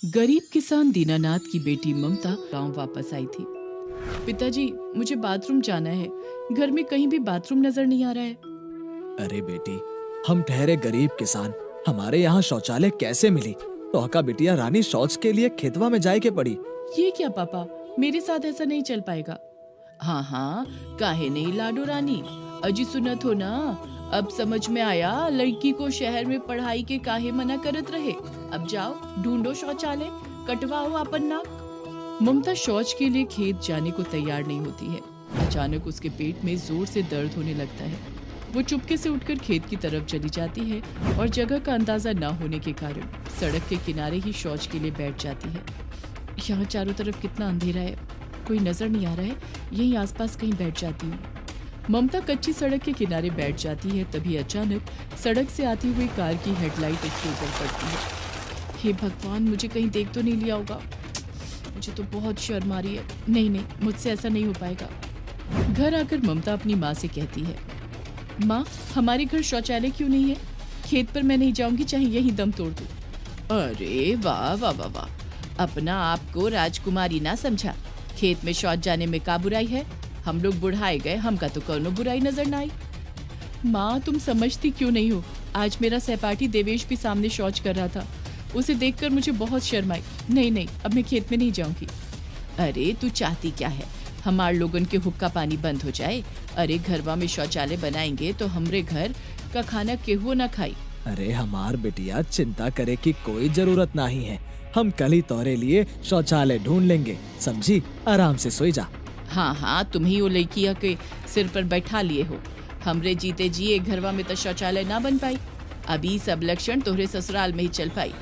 गरीब किसान दीनानाथ की बेटी ममता गांव वापस आई थी। पिताजी, मुझे बाथरूम जाना है। घर में कहीं भी बाथरूम नजर नहीं आ रहा है। अरे बेटी, हम ठहरे गरीब किसान, हमारे यहाँ शौचालय कैसे मिली? तो का बिटिया रानी शौच के लिए खेतवा में जाए के पड़ी। ये क्या पापा, मेरे साथ ऐसा नहीं चल पाएगा। हाँ हाँ, काहे नहीं लाडो रानी, अजी सुनत हो ना। अब समझ में आया लड़की को शहर में पढ़ाई के काहे मना करत रहे। अब जाओ ढूंढो शौचालय, कटवाओ अपन नाक। ममता शौच के लिए खेत जाने को तैयार नहीं होती है। अचानक उसके पेट में जोर से दर्द होने लगता है। वो चुपके से उठकर खेत की तरफ चली जाती है और जगह का अंदाजा न होने के कारण सड़क के किनारे ही शौच के लिए बैठ जाती है। यहाँ चारों तरफ कितना अंधेरा है, कोई नजर नहीं आ रहा है। यहीं आसपास कहीं बैठ जाती हूँ। ममता कच्ची सड़क के किनारे बैठ जाती है। तभी अचानक सड़क से आती हुई कार की हेडलाइट उसके ऊपर पड़ती है। हे भगवान, मुझे कहीं देख तो नहीं लिया होगा। मुझे तो बहुत शर्म आ रही है। नहीं, मुझसे ऐसा नहीं हो पाएगा। घर आकर ममता अपनी माँ से कहती है, माँ, हमारे घर शौचालय क्यों नहीं है? खेत पर मैं नहीं जाऊंगी, चाहे यहीं दम तोड़ दूं। अरे वाह वाह वाह वाह, अपना आपको राजकुमारी ना समझा। खेत में शौच जाने में का बुराई है? हम लोग बुढ़ाए गए, हमका तो कोनो बुराई नजर ना आई। माँ, तुम समझती क्यों नहीं हो? आज मेरा सहपाठी देवेश भी सामने शौच कर रहा था। उसे देखकर मुझे बहुत शर्म आई। नहीं, अब मैं खेत में नहीं जाऊंगी। अरे तू चाहती क्या है? हमार लोगन के हुक्का पानी बंद हो जाए। अरे घरवा में शौचालय बनाएंगे तो हमरे घर का खाना केहू ना खाई। अरे हमार बिटिया, चिंता करे की कोई जरूरत नहीं है। हम कल ही तोरे लिए शौचालय ढूंढ लेंगे, समझी? आराम से सोई जा। हाँ, तुम ही वो लड़किया के सिर पर बैठा लिए हो। हमरे जीते जी एक घरवा में तो शौचालय ना बन पाई। अभी सब लक्षण तोहरे ससुराल में ही चल पाई।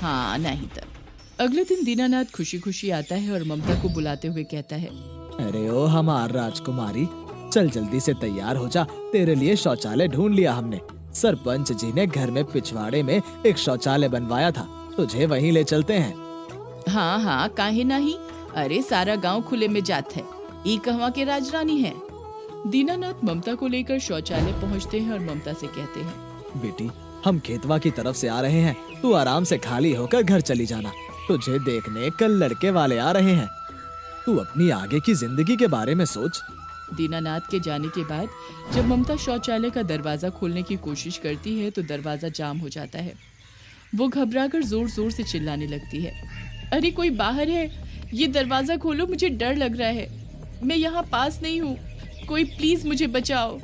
हाँ, नहीं तब। अगले दिन दीनानाथ खुशी खुशी आता है और ममता को बुलाते हुए कहता है, अरे ओ हमार राजकुमारी, चल जल्दी से तैयार हो जा, तेरे लिए शौचालय ढूंढ लिया हमने। सरपंच जी ने घर में पिछवाड़े में एक शौचालय बनवाया था, तुझे वहीं ले चलते हैं। हाँ, काहे नहीं। अरे सारा गांव खुले में जात है। ई कहवा के राजरानी है। दीनानाथ ममता को लेकर शौचालय पहुंचते हैं और ममता से कहते हैं, बेटी, हम खेतवा की तरफ से आ रहे हैं, तू आराम से खाली होकर घर चली जाना। तुझे देखने कल लड़के वाले आ रहे हैं। तू अपनी आगे की जिंदगी के बारे में सोच। दीनानाथ के जाने के बाद जब ममता शौचालय का दरवाजा खोलने की कोशिश करती है तो दरवाजा जाम हो जाता है। वो घबराकर जोर जोर से चिल्लाने लगती है, अरे कोई बाहर है, ये दरवाजा खोलो, मुझे डर लग रहा है। मैं यहाँ पास नहीं हूँ, कोई प्लीज मुझे बचाओ।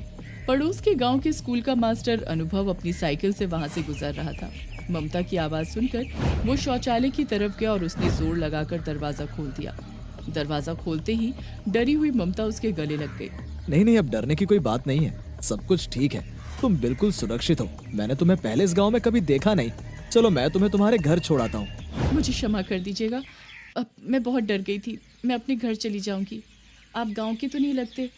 पड़ोस के गांव के स्कूल का मास्टर अनुभव अपनी साइकिल से वहां से गुजर रहा था। ममता की आवाज सुनकर वो शौचालय की तरफ गया और उसने जोर लगाकर दरवाजा खोल दिया। दरवाजा खोलते ही डरी हुई ममता उसके गले लग गई। नहीं, अब डरने की कोई बात नहीं है, सब कुछ ठीक है। तुम बिल्कुल सुरक्षित हो। मैंने तुम्हें पहले इस गांव में कभी देखा नहीं। चलो मैं तुम्हें तुम्हारे घर छोड़ाता हूँ। मुझे क्षमा कर दीजिएगा, अब मैं बहुत डर गई थी। मैं अपने घर चली जाऊंगी। आप गांव के तो नहीं लगते,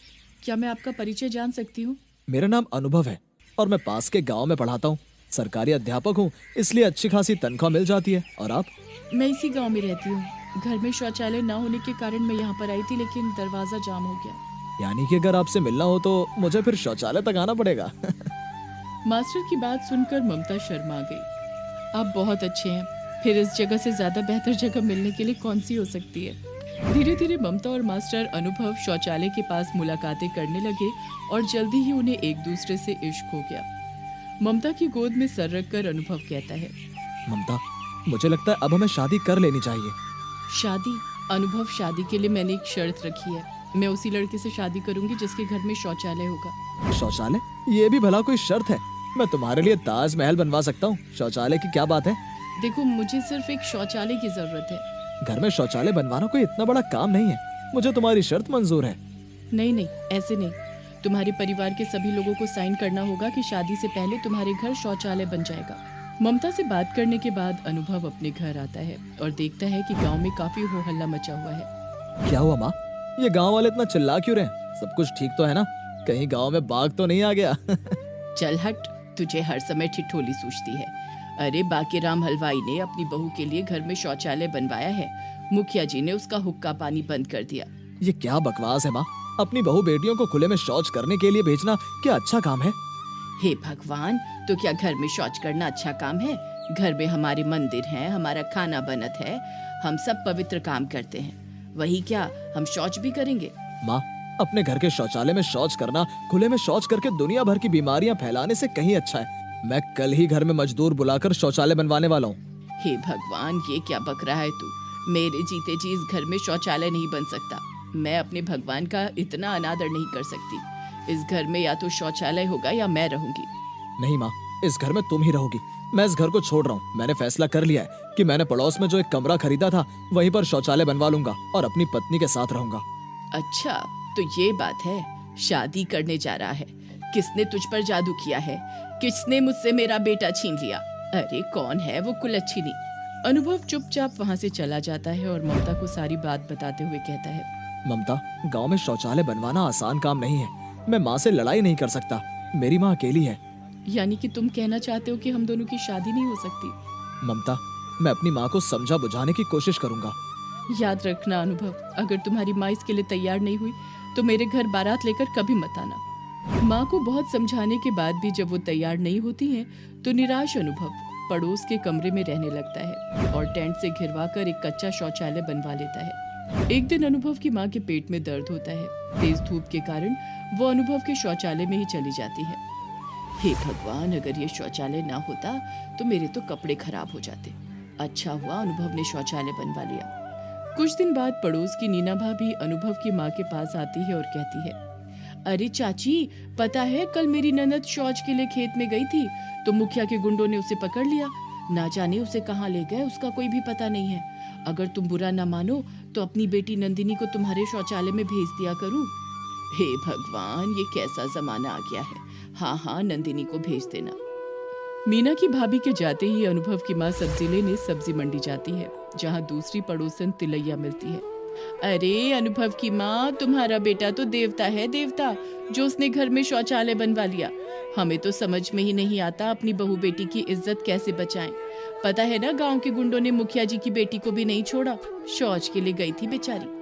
क्या मैं आपका परिचय जान सकती हूँ? मेरा नाम अनुभव है और मैं पास के गांव में पढ़ाता हूँ। सरकारी अध्यापक हूँ, इसलिए अच्छी खासी तनख्वाह मिल जाती है। और आप? मैं इसी गांव में रहती हूँ। घर में शौचालय न होने के कारण मैं यहाँ पर आई थी, लेकिन दरवाजा जाम हो गया। यानी कि अगर आपसे मिलना हो तो मुझे फिर शौचालय तक आना पड़ेगा। मास्टर की बात सुनकर ममता शर्मा गई। आप बहुत अच्छे हैं, फिर इस जगह से ज्यादा बेहतर जगह मिलने के लिए कौन सी हो सकती है। धीरे धीरे ममता और मास्टर अनुभव शौचालय के पास मुलाकातें करने लगे और जल्दी ही उन्हें एक दूसरे से इश्क हो गया। ममता की गोद में सर रखकर अनुभव कहता है, ममता, मुझे लगता है अब हमें शादी कर लेनी चाहिए। शादी? अनुभव, शादी के लिए मैंने एक शर्त रखी है। मैं उसी लड़के से शादी करूंगी जिसके घर में शौचालय होगा। शौचालय? ये भी भला कोई शर्त है? मैं तुम्हारे लिए ताजमहल बनवा सकता हूँ, शौचालय की क्या बात है? देखो, मुझे सिर्फ एक शौचालय की जरूरत है। घर में शौचालय बनवाना कोई इतना बड़ा काम नहीं है। मुझे तुम्हारी शर्त मंजूर है। नहीं, ऐसे नहीं। तुम्हारे परिवार के सभी लोगों को साइन करना होगा कि शादी से पहले तुम्हारे घर शौचालय बन जाएगा। ममता से बात करने के बाद अनुभव अपने घर आता है और देखता है कि गांव में काफी हो हल्ला मचा हुआ है। क्या हुआ माँ? ये गांव वाले इतना चिल्ला क्यों रहे? सब कुछ ठीक तो है ना? कहीं गांव में बाघ तो नहीं आ गया? चल हट, तुझे हर समय ठिठोली सूझती है। अरे बाकीराम हलवाई ने अपनी बहू के लिए घर में शौचालय बनवाया है। मुखिया जी ने उसका हुक्का पानी बंद कर दिया। ये क्या बकवास है माँ? अपनी बहू बेटियों को खुले में शौच करने के लिए भेजना क्या अच्छा काम है? हे भगवान, तो क्या घर में शौच करना अच्छा काम है? घर में हमारे मंदिर हैं, हमारा खाना बनत है, हम सब पवित्र काम करते हैं। वही क्या, हम शौच भी करेंगे? माँ, अपने घर के शौचालय में शौच करना खुले में शौच करके दुनिया भर की बीमारियां फैलाने से कहीं अच्छा है। मैं कल ही घर में मजदूर बुलाकर शौचालय बनवाने वाला हूँ। हे भगवान, ये क्या बक रहा है तू? मेरे जीते जी इस घर में शौचालय नहीं बन सकता। मैं अपने भगवान का इतना अनादर नहीं कर सकती। इस घर में या तो शौचालय होगा या मैं रहूंगी। नहीं माँ, इस घर में तुम ही रहोगी। मैं इस घर को छोड़ रहा हूँ। मैंने फैसला कर लिया है कि मैंने पड़ोस में जो एक कमरा खरीदा था वहीं पर शौचालय बनवा लूंगा और अपनी पत्नी के साथ रहूंगा। अच्छा, तो ये बात है, शादी करने जा रहा है। किसने तुझ पर जादू किया है? किसने मुझसे मेरा बेटा छीन लिया? अरे कौन है वो कुलच्छिनी? अनुभव चुपचाप वहाँ से चला जाता है और ममता को सारी बात बताते हुए कहता है, ममता, गांव में शौचालय बनवाना आसान काम नहीं है। मैं माँ से लड़ाई नहीं कर सकता। मेरी माँ अकेली है। यानी कि तुम कहना चाहते हो कि हम दोनों की शादी नहीं हो सकती? ममता, मैं अपनी माँ को समझा बुझाने की कोशिश करूंगा। याद रखना अनुभव, अगर तुम्हारी माँ इसके लिए तैयार नहीं हुई तो मेरे घर बारात लेकर कभी मत आना। माँ को बहुत समझाने के बाद भी जब वो तैयार नहीं होती हैं, तो निराश अनुभव पड़ोस के कमरे में रहने लगता है और टेंट से घिरवाकर एक कच्चा शौचालय बनवा लेता है। एक दिन अनुभव की माँ के पेट में दर्द होता है। तेज धूप के कारण वो अनुभव के शौचालय में ही चली जाती है। हे भगवान, अगर ये शौचालय ना होता तो मेरे तो कपड़े खराब हो जाते। अच्छा हुआ अनुभव ने शौचालय बनवा लिया। कुछ दिन बाद पड़ोस की नीना भाभी अनुभव की माँ के पास आती है और कहती है, अरे चाची, पता है कल मेरी ननद शौच के लिए खेत में गई थी तो मुखिया के गुंडों ने उसे पकड़ लिया। ना जाने उसे कहाँ ले गए, उसका कोई भी पता नहीं है। अगर तुम बुरा ना मानो तो अपनी बेटी नंदिनी को तुम्हारे शौचालय में भेज दिया करूं। हे भगवान, ये कैसा जमाना आ गया है। हाँ हाँ, नंदिनी को भेज देना। मीना की भाभी के जाते ही अनुभव की माँ सब्जी लेने सब्जी मंडी जाती है, जहाँ दूसरी पड़ोसन तिलैया मिलती है। अरे अनुभव की माँ, तुम्हारा बेटा तो देवता है, देवता, जो उसने घर में शौचालय बनवा लिया। हमें तो समझ में ही नहीं आता अपनी बहू बेटी की इज्जत कैसे बचाएं। पता है ना, गांव के गुंडों ने मुखिया जी की बेटी को भी नहीं छोड़ा। शौच के लिए गई थी बेचारी।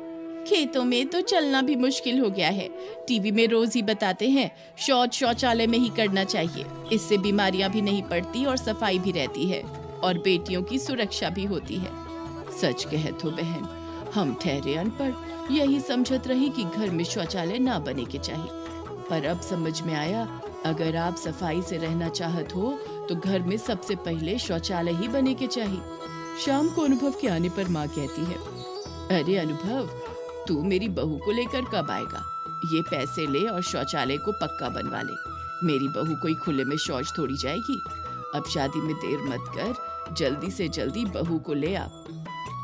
खेतों में तो चलना भी मुश्किल हो गया है। टीवी में रोज ही बताते हैं शौच शौचालय में ही करना चाहिए, इससे बीमारियां भी नहीं पड़ती और सफाई भी रहती है और बेटियों की सुरक्षा भी होती है। सच कहे तो बहन, हम ठहरे अनपढ़, यही समझत रही कि घर में शौचालय ना बने के चाहिए, पर अब समझ में आया, अगर आप सफाई से रहना चाहत हो तो घर में सबसे पहले शौचालय ही बने के चाहिए। शाम को अनुभव के आने पर माँ कहती है, अरे अनुभव, तू मेरी बहू को लेकर कब आएगा? ये पैसे ले और शौचालय को पक्का बनवा ले। मेरी बहू कोई खुले में शौच थोड़ी जाएगी। अब शादी में देर मत कर, जल्दी से जल्दी बहू को ले आ।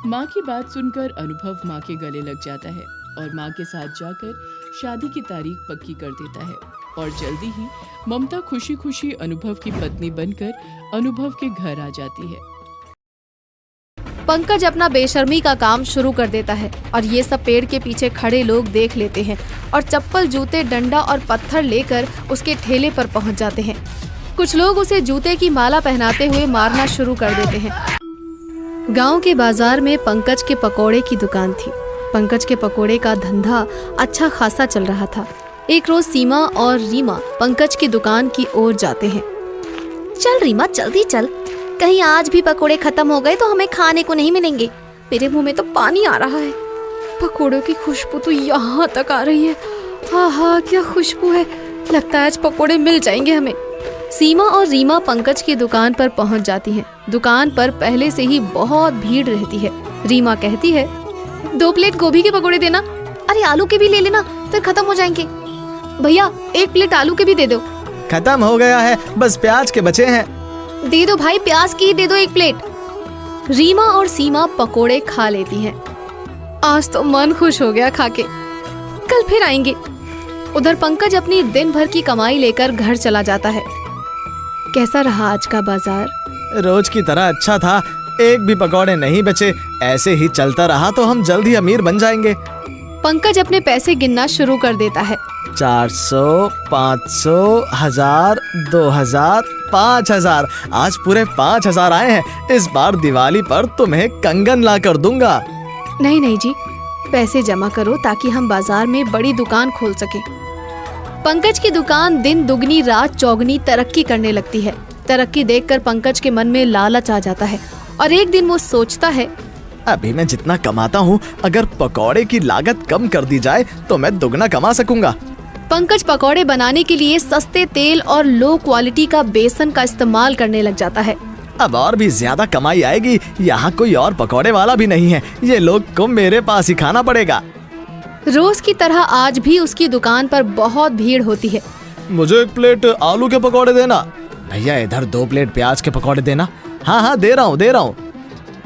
माँ की बात सुनकर अनुभव माँ के गले लग जाता है और माँ के साथ जाकर शादी की तारीख पक्की कर देता है और जल्दी ही ममता खुशी खुशी अनुभव की पत्नी बनकर अनुभव के घर आ जाती है। पंकज अपना बेशर्मी का काम शुरू कर देता है और ये सब पेड़ के पीछे खड़े लोग देख लेते हैं और चप्पल, जूते, डंडा और पत्थर लेकर उसके ठेले पर पहुंच जाते हैं। कुछ लोग उसे जूते की माला पहनाते हुए मारना शुरू कर देते हैं। गांव के बाजार में पंकज के पकोड़े की दुकान थी। पंकज के पकोड़े का धंधा अच्छा खासा चल रहा था। एक रोज सीमा और रीमा पंकज की दुकान की ओर जाते हैं। चल रीमा, जल्दी चल, कहीं आज भी पकोड़े खत्म हो गए तो हमें खाने को नहीं मिलेंगे। मेरे मुंह में तो पानी आ रहा है। पकोड़ों की खुशबू तो यहाँ तक आ रही है। हाँ हाँ, क्या खुशबू है, लगता है आज पकोड़े मिल जाएंगे हमें। सीमा और रीमा पंकज की दुकान पर पहुंच जाती हैं। दुकान पर पहले से ही बहुत भीड़ रहती है। रीमा कहती है, 2 प्लेट गोभी के पकोड़े देना। अरे आलू के भी ले लेना, फिर खत्म हो जाएंगे। भैया 1 प्लेट आलू के भी दे दो। खत्म हो गया है, बस प्याज के बचे हैं। दे दो भाई, प्याज की दे दो 1 प्लेट। रीमा और सीमा पकोड़े खा लेती हैं। आज तो मन खुश हो गया खाके, कल फिर आएंगे। उधर पंकज अपनी दिन भर की कमाई लेकर घर चला जाता है। कैसा रहा आज का बाजार? रोज की तरह अच्छा था, एक भी पकौड़े नहीं बचे। ऐसे ही चलता रहा तो हम जल्द ही अमीर बन जाएंगे। पंकज अपने पैसे गिनना शुरू कर देता है। 400, 500, 1000, 2000, 5000। आज पूरे 5000 आए हैं। इस बार दिवाली पर तुम्हें कंगन ला कर दूंगा। नहीं नहीं जी, पैसे जमा करो ताकि हम बाजार में बड़ी दुकान खोल सके। पंकज की दुकान दिन दुगनी रात चौगनी तरक्की करने लगती है। तरक्की देखकर पंकज के मन में लालच आ जाता है और एक दिन वो सोचता है, अभी मैं जितना कमाता हूँ, अगर पकौड़े की लागत कम कर दी जाए तो मैं दुगना कमा सकूंगा। पंकज पकौड़े बनाने के लिए सस्ते तेल और लो क्वालिटी का बेसन का इस्तेमाल करने लग जाता है। अब और भी ज्यादा कमाई आएगी। यहाँ कोई और पकौड़े वाला भी नहीं है, ये लोग को मेरे पास ही खाना पड़ेगा। रोज की तरह आज भी उसकी दुकान पर बहुत भीड़ होती है। मुझे 1 प्लेट आलू के पकौड़े देना। भैया इधर 2 प्लेट प्याज के पकौड़े देना। हाँ हाँ दे रहा हूँ।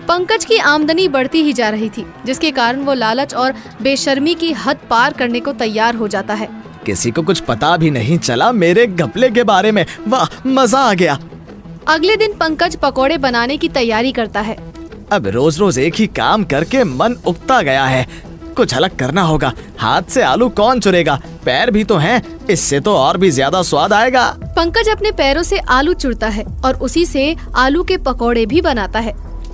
पंकज की आमदनी बढ़ती ही जा रही थी, जिसके कारण वो लालच और बेशर्मी की हद पार करने को तैयार हो जाता है। किसी को कुछ पता भी नहीं चला मेरे घपले के बारे में। वाह, मजा आ गया। अगले दिन पंकज पकौड़े बनाने की तैयारी करता है। अब रोज रोज एक ही काम करके मन उगता गया है। कुछ अलग करना होगा। हाथ से आलू कौन चुरेगा? पैर भी तो हैं, इससे तो और भी ज्यादा स्वाद आएगा। पंकज अपने पैरों से आलू चुरता है और उसी से आलू के पकौड़े भी बनाता है।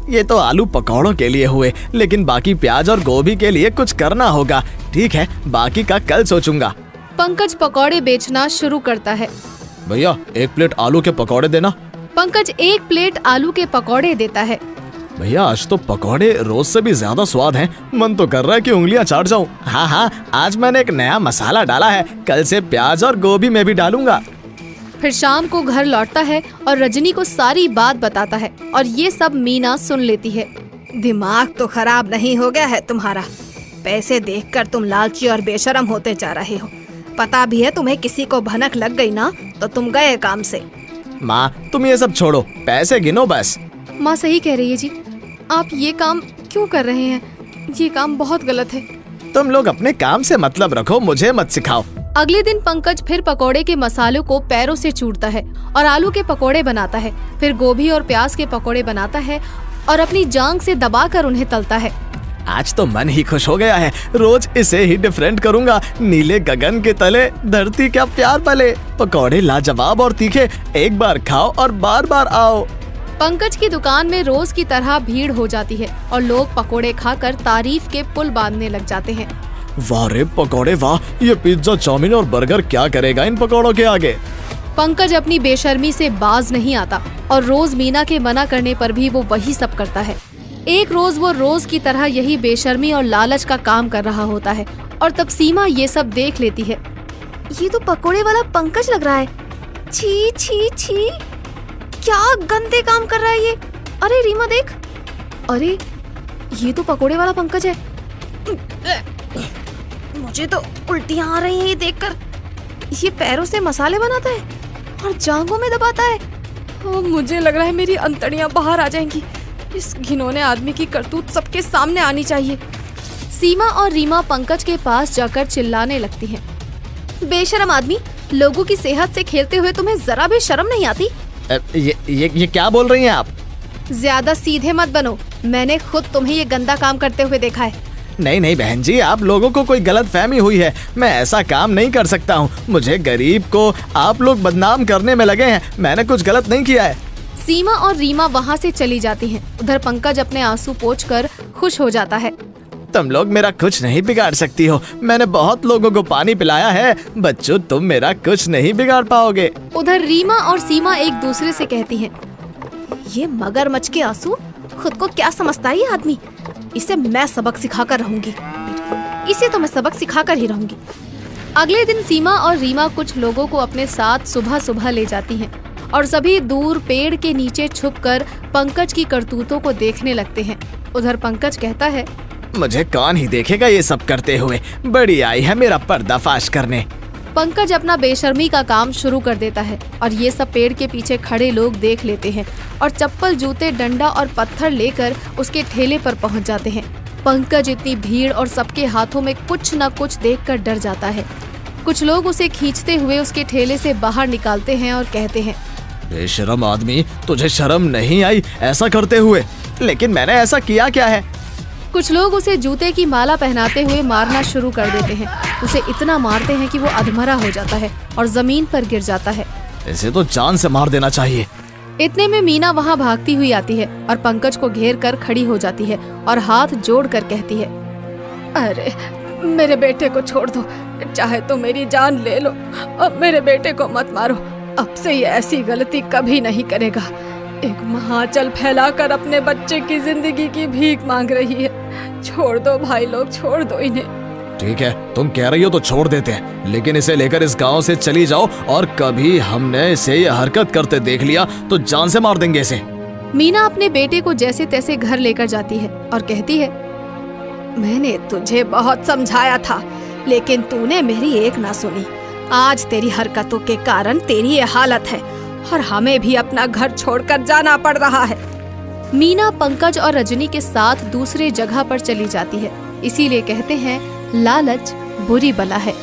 ये तो आलू पकौड़ों के लिए हुए, लेकिन बाकी प्याज और गोभी के लिए कुछ करना होगा। ठीक है, बाकी का कल सोचूंगा। पंकज पकौड़े बेचना शुरू करता है। भैया 1 प्लेट आलू के पकौड़े देना। पंकज 1 प्लेट आलू के पकौड़े देता है। भैया आज तो पकौड़े रोज से भी ज्यादा स्वाद हैं। मन तो कर रहा है कि उंगलियां चाट जाऊं। हाँ, आज मैंने एक नया मसाला डाला है, कल से प्याज और गोभी में भी डालूंगा। फिर शाम को घर लौटता है और रजनी को सारी बात बताता है और ये सब मीना सुन लेती है। दिमाग तो खराब नहीं हो गया है तुम्हारा? पैसे देखकर तुम लालची और बेशरम होते जा रहे हो। पता भी है तुम्हें किसी को भनक लग गई ना तो तुम गए काम से। माँ तुम ये सब छोड़ो, पैसे गिनो बस। माँ सही कह रही है जी, आप ये काम क्यों कर रहे हैं? ये काम बहुत गलत है। तुम लोग अपने काम से मतलब रखो, मुझे मत सिखाओ। अगले दिन पंकज फिर पकोड़े के मसालों को पैरों से चूरता है और आलू के पकोड़े बनाता है। फिर गोभी और प्याज के पकोड़े बनाता है और अपनी जांग से दबाकर उन्हें तलता है। आज तो मन ही खुश हो गया है। रोज इसे ही डिफरेंट करूंगा। नीले गगन के तले धरती क्या प्यार पले। पकौड़े लाजवाब और तीखे, एक बार खाओ और बार बार आओ। पंकज की दुकान में रोज की तरह भीड़ हो जाती है और लोग पकोड़े खाकर तारीफ के पुल बांधने लग जाते हैं। वाह रे पकौड़े वाह, ये पिज्जा, चाउमीन और बर्गर क्या करेगा इन पकौड़ों के आगे। पंकज अपनी बेशर्मी से बाज नहीं आता और रोज मीना के मना करने पर भी वो वही सब करता है। एक रोज वो रोज की तरह यही बेशर्मी और लालच का काम कर रहा होता है और तब सीमा ये सब देख लेती है। ये तो पकोड़े वाला पंकज लग रहा है। छी छी छी, क्या गंदे काम कर रहा है ये। अरे रीमा देख, अरे ये तो पकोड़े वाला पंकज है। मुझे तो उल्टियां आ रही हैं ये देखकर। ये पैरों से मसाले बनाता है और जांघों में दबाता है। मुझे लग रहा है मेरी अंतड़ियां बाहर आ जाएंगी। इस घिनौने आदमी की करतूत सबके सामने आनी चाहिए। सीमा और रीमा पंकज के पास जाकर चिल्लाने लगती हैं। बेशरम आदमी, लोगों की सेहत से खेलते हुए तुम्हें जरा भी शर्म नहीं आती? ये क्या बोल रही हैं आप? ज्यादा सीधे मत बनो, मैंने खुद तुम्हें ये गंदा काम करते हुए देखा है। नहीं बहन जी, आप लोगों को कोई गलत फहमी हुई है। मैं ऐसा काम नहीं कर सकता हूँ। मुझे गरीब को आप लोग बदनाम करने में लगे हैं। मैंने कुछ गलत नहीं किया है। सीमा और रीमा वहाँ से चली जाती हैं। उधर पंकज अपने आंसू पोंछकर खुश हो जाता है। तुम लोग मेरा कुछ नहीं बिगाड़ सकती हो। मैंने बहुत लोगों को पानी पिलाया है। बच्चों तुम मेरा कुछ नहीं बिगाड़ पाओगे। उधर रीमा और सीमा एक दूसरे से कहती हैं, ये मगरमच्छ के आंसू, खुद को क्या समझता है ये आदमी। इसे मैं सबक सिखाकर रहूंगी। इसे तो मैं सबक सिखाकर ही रहूंगी। अगले दिन सीमा और रीमा कुछ लोगों को अपने साथ सुबह सुबह ले जाती हैं और सभी दूर पेड़ के नीचे छुपकर पंकज की करतूतों को देखने लगते हैं। उधर पंकज कहता है, मुझे कौन ही देखेगा ये सब करते हुए। बड़ी आई है मेरा पर्दाफाश करने। पंकज अपना बेशर्मी का काम शुरू कर देता है और ये सब पेड़ के पीछे खड़े लोग देख लेते हैं और चप्पल, जूते, डंडा और पत्थर लेकर उसके ठेले पर पहुंच जाते हैं। पंकज इतनी भीड़ और सबके हाथों में कुछ न कुछ देखकर डर जाता है। कुछ लोग उसे खींचते हुए उसके ठेले से बाहर निकालते हैं और कहते हैं, बेशरम आदमी, तुझे शर्म नहीं आई ऐसा करते हुए? लेकिन मैंने ऐसा किया क्या है? कुछ लोग उसे जूते की माला पहनाते हुए मारना शुरू कर देते हैं। उसे इतना मारते हैं कि वो अधमरा हो जाता है और जमीन पर गिर जाता है। इसे तो जान से मार देना चाहिए। इतने में मीना वहाँ भागती हुई आती है और पंकज को घेर कर खड़ी हो जाती है और हाथ जोड़ कर कहती है, अरे मेरे बेटे को छोड़ दो, चाहे तो मेरी जान ले लो, अब मेरे बेटे को मत मारो। अब से ये ऐसी गलती कभी नहीं करेगा। एक महाचल फैलाकर अपने बच्चे की जिंदगी की भीख मांग रही है। छोड़ दो भाई लोग, छोड़ दो इन्हें। ठीक है, तुम कह रही हो तो छोड़ देते हैं, लेकिन इसे लेकर इस गांव से चली जाओ और कभी हमने इसे ये हरकत करते देख लिया तो जान से मार देंगे इसे। मीना अपने बेटे को जैसे तैसे घर लेकर जाती है और कहती है, मैंने तुझे बहुत समझाया था, लेकिन तूने मेरी एक ना सुनी। आज तेरी हरकतों के कारण तेरी ये हालत है और हमें भी अपना घर छोड़कर जाना पड़ रहा है। मीना पंकज और रजनी के साथ दूसरे जगह पर चली जाती है। इसीलिए कहते हैं लालच बुरी बला है।